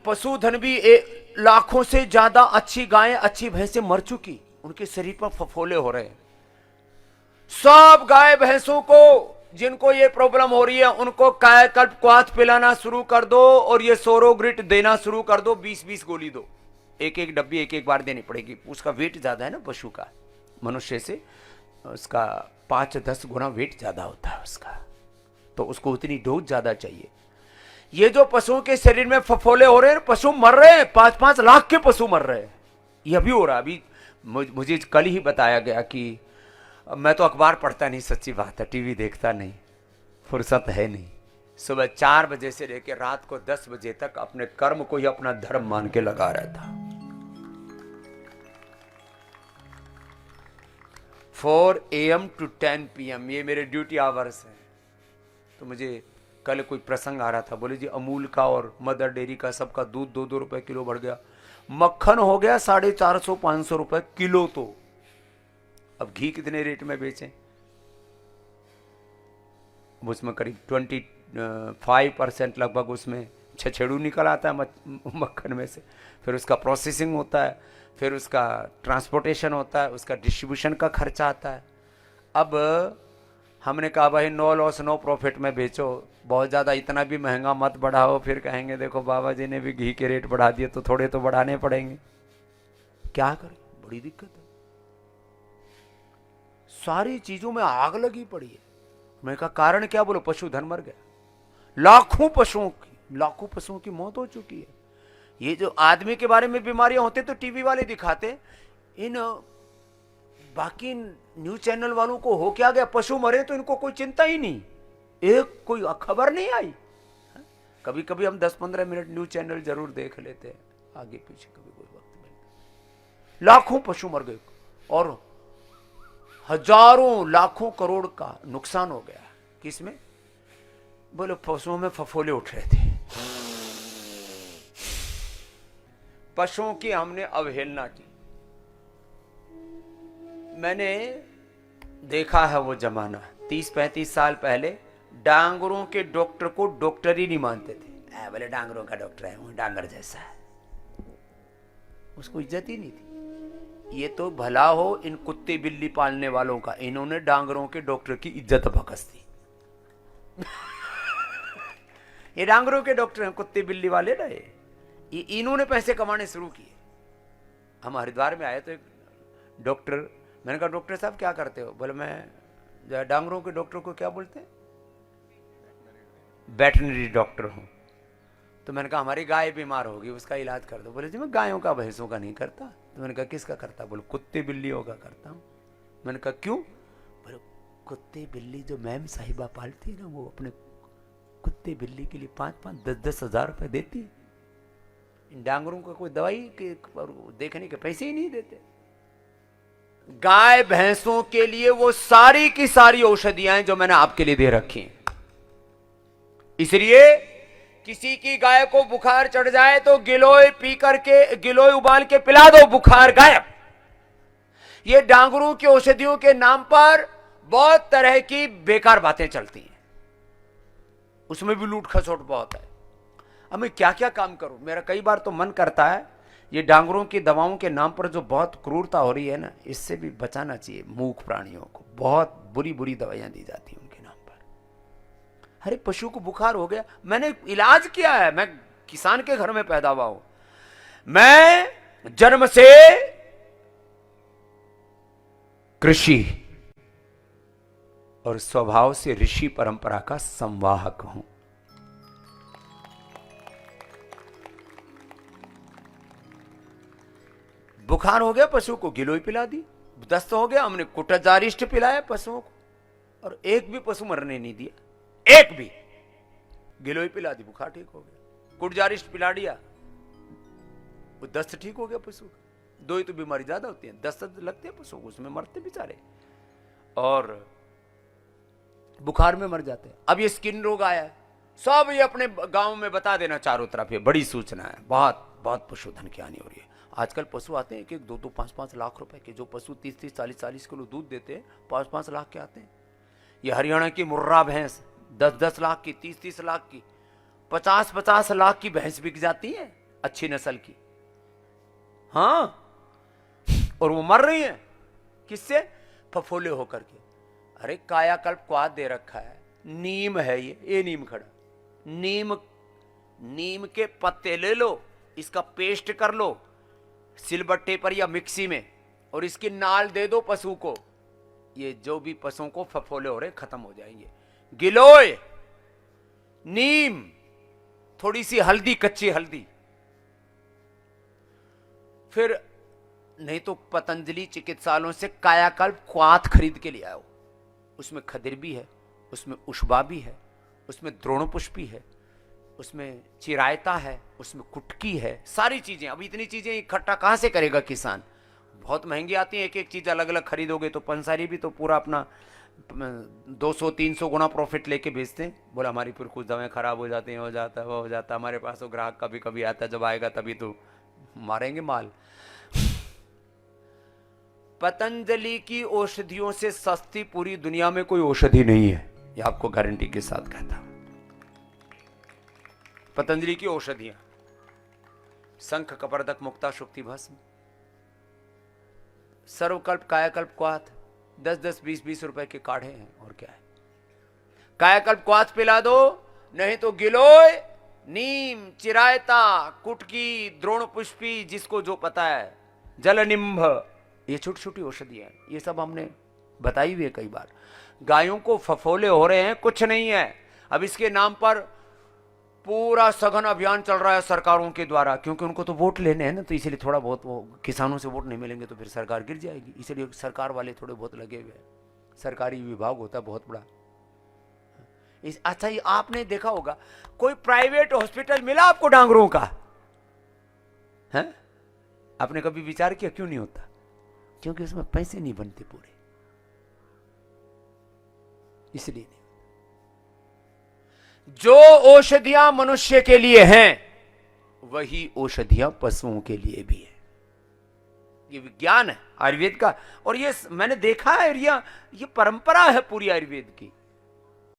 पशुधन भी लाखों से ज्यादा अच्छी गायें, अच्छी भैंसें मर चुकी, उनके शरीर पर फफोले हो रहे हैं। सब गाय भैंसों को जिनको ये प्रॉब्लम हो रही है उनको कायाकल्प क्वाथ पिलाना शुरू कर दो और ये सोरोग्रिट देना शुरू कर दो। 20-20 गोली दो, एक एक डब्बी एक एक बार देनी पड़ेगी। उसका वेट ज्यादा है ना पशु का, मनुष्य से उसका 5-10 गुना वेट ज्यादा होता है उसका, तो उसको उतनी डोज ज्यादा चाहिए। ये जो पशुओं के शरीर में फफोले हो रहे हैं, पशु मर रहे हैं, 5-5 लाख के पशु मर रहे हैं। ये अभी हो रहा, अभी मुझे कल ही बताया गया कि मैं तो अखबार पढ़ता नहीं, सच्ची बात है, टीवी देखता नहीं, फुर्सत है नहीं। सुबह 4 बजे से लेकर रात को 10 बजे तक अपने कर्म को ही अपना धर्म मान के लगा रहता। 4 AM to 10 PM ये मेरे ड्यूटी आवर्स हैं। तो मुझे कल कोई प्रसंग आ रहा था, बोले जी अमूल का और मदर डेयरी का सबका दूध 2-2 रुपए किलो बढ़ गया, मक्खन हो गया 450-500 रुपए किलो। तो अब घी कितने रेट में बेचें? उसमें करीब 25% लगभग उसमें छछेड़ू निकल आता है मक्खन में से, फिर उसका प्रोसेसिंग होता है, फिर उसका ट्रांसपोर्टेशन होता है, उसका डिस्ट्रीब्यूशन का खर्चा आता है। अब हमने कहा भाई नो लॉस नो प्रॉफिट में बेचो, बहुत ज़्यादा इतना भी महंगा मत बढ़ाओ, फिर कहेंगे देखो बाबा जी ने भी घी के रेट बढ़ा दिए, तो थोड़े तो बढ़ाने पड़ेंगे। क्या करें, बड़ी दिक्कत है, सारी चीजों में आग लगी पड़ी है। मैं कहा कारण क्या? बोलो पशुधन मर गया, लाखों पशुओं की मौत हो चुकी है। ये जो आदमी के बारे में बीमारियां होते तो टीवी वाले दिखाते, इन बाकी न्यूज चैनल वालों को हो क्या गया, पशु मरे तो इनको कोई चिंता ही नहीं, एक कोई खबर नहीं आई। कभी कभी हम 10-15 मिनट न्यूज चैनल जरूर देख लेते हैं, आगे पीछे कभी कोई वक्त मिलता। लाखों पशु मर गए और हजारों लाखों करोड़ का नुकसान हो गया। किसमें? बोले पशुओं में फफोले उठ रहे थे। पशुओं की हमने अवहेलना की। मैंने देखा है वो जमाना 30-35 साल पहले, डांगरों के डॉक्टर को डॉक्टर ही नहीं मानते थे। बोले डांगरों का डॉक्टर है, वो डांगर जैसा है, उसको इज्जत ही नहीं थी। ये तो भला हो इन कुत्ते बिल्ली पालने वालों का, इन्होंने डांगरों के डॉक्टर की इज्जत बकस दी। ये डांगरों के डॉक्टर हैं, कुत्ते बिल्ली वाले ना, ये इन्होंने पैसे कमाने शुरू किए। हम हरिद्वार में आए तो एक डॉक्टर, मैंने कहा डॉक्टर साहब क्या करते हो? बोले मैं डांगरों के डॉक्टर को क्या बोलते हैं, वेटरनरी डॉक्टर हूं। तो मैंने कहा हमारी गाय बीमार होगी, उसका इलाज कर दो। बोले जी मैं गायों का भैंसों का नहीं करता। तो मैंने कहा किसका करता? बोले कुत्ते बिल्लियों का करता हूँ। मैंने कहा क्यों? बोले कुत्ते बिल्ली जो मैम साहिबा पालती है ना, वो अपने कुत्ते बिल्ली के लिए 5-5, 10-10 हजार रुपए देती है। इन डांगरों का कोई दवाई के देखने के पैसे ही नहीं देते। गाय भैंसों के लिए वो सारी की सारी औषधियां जो मैंने आपके लिए दे रखी हैं। इसलिए किसी की गाय को बुखार चढ़ जाए तो गिलोय पी करके, गिलोय उबाल के पिला दो, बुखार गायब। ये डांगरों की औषधियों के नाम पर बहुत तरह की बेकार बातें चलती हैं, उसमें भी लूट खसोट बहुत है। अब मैं क्या क्या काम करूं? मेरा कई बार तो मन करता है ये डांगरों की दवाओं के नाम पर जो बहुत क्रूरता हो रही है ना, इससे भी बचाना चाहिए। मूक प्राणियों को बहुत बुरी बुरी दवाइयां दी जाती हैं उनके नाम पर। हर एक पशु को बुखार हो गया, मैंने इलाज किया है, मैं किसान के घर में पैदा हुआ हूं, मैं जन्म से कृषि और स्वभाव से ऋषि परंपरा का संवाहक हूं। बुखार हो गया, पशु को गिलोय पिला दी। दस्त हो गया, हमने कुटजारिष्ट पिलाया पशुओं को, और एक भी पशु मरने नहीं दिया, एक भी। गिलोय पिला दी, बुखार ठीक हो गया। कुटजारिष्ट पिला दिया, वो दस्त ठीक हो गया पशु का। दो ही तो बीमारी ज्यादा होती है, दस्त लगते हैं पशु को, उसमें मरते बेचारे, और बुखार में मर जाते हैं। अब ये स्किन रोग आया है, सब ये अपने गांव में बता देना चारों तरफ, ये बड़ी सूचना है। बहुत बहुत पशुधन की हानि हो रही है। आजकल पशु आते हैं 1-1, 2-2, 5-5 लाख रुपए के। जो पशु 30-30, 40-40 किलो दूध देते हैं, 5-5 लाख के आते हैं। ये हरियाणा की मुर्रा भैंस 10-10 लाख की, 30-30 लाख की, 50-50 लाख की भैंस बिक जाती है। अच्छी नस्ल की, हाँ, और वो मर रही हैं किससे? फफोले होकर के। अरे कायाकल्प क्वाथ दे रखा है, नीम है ये नीम खड़ा, नीम के पत्ते ले लो, इसका पेस्ट कर लो सिलबट्टे पर या मिक्सी में, और इसकी नाल दे दो पशु को, ये जो भी पशुओं को फफोले हो रहे खत्म हो जाएंगे। गिलोय, नीम, थोड़ी सी हल्दी, कच्ची हल्दी, फिर नहीं तो पतंजलि चिकित्सालयों से कायाकल्प क्वाथ खरीद के ले आओ। उसमें खदिर भी है, उसमें उष्बा भी है, उसमें द्रोणपुष्प भी है, उसमें चिरायता है, उसमें कुटकी है, सारी चीजें। अब इतनी चीजें इकट्ठा कहां से करेगा किसान? बहुत महंगी आती है, एक एक चीज अलग अलग खरीदोगे तो पंसारी भी तो पूरा अपना 200-300 गुना प्रॉफिट लेके बेचते हैं। बोला हमारी फिर कुछ दवाएं खराब हो जाती हैं, हो जाता है, वो हो जाता है। हमारे पास तो ग्राहक कभी कभी आता है, जब आएगा तभी तो मारेंगे माल। पतंजलि की औषधियों से सस्ती पूरी दुनिया में कोई औषधि नहीं है, ये आपको गारंटी के साथ कहता हूं। पतंजलि की औषधियां, शंख, कपर्दक, मुक्ता, शुक्ति, भस्म, सर्वकल्प, कायाकल्प क्वाथ, 10-10, 20-20 रुपए के काढ़े हैं, और क्या है। कायाकल्प क्वाथ पिला दो, नहीं तो गिलोय, नीम, चिरायता, कुटकी, द्रोणपुष्पी, जिसको जो पता है, जलनिंभ, ये छोटी छोटी औषधियां हैं, ये सब हमने बताई हुई है कई बार। गायों को फफोले हो रहे हैं, कुछ नहीं है। अब इसके नाम पर पूरा सघन अभियान चल रहा है सरकारों के द्वारा, क्योंकि उनको तो वोट लेने हैं ना, तो इसलिए थोड़ा बहुत, वो किसानों से वोट नहीं मिलेंगे तो फिर सरकार गिर जाएगी, इसलिए सरकार वाले थोड़े बहुत लगे हुए हैं। सरकारी विभाग होता है बहुत बड़ा। अच्छा, ये आपने देखा होगा, कोई प्राइवेट हॉस्पिटल मिला आपको डांगरों का? है? आपने कभी विचार किया क्यों नहीं होता? क्योंकि उसमें पैसे नहीं बनते पूरे, इसलिए नहीं। जो औषधियां मनुष्य के लिए हैं, वही औषधियां पशुओं के लिए भी है। ये विज्ञान है आयुर्वेद का, और ये मैंने देखा है, ये परंपरा है पूरी आयुर्वेद की।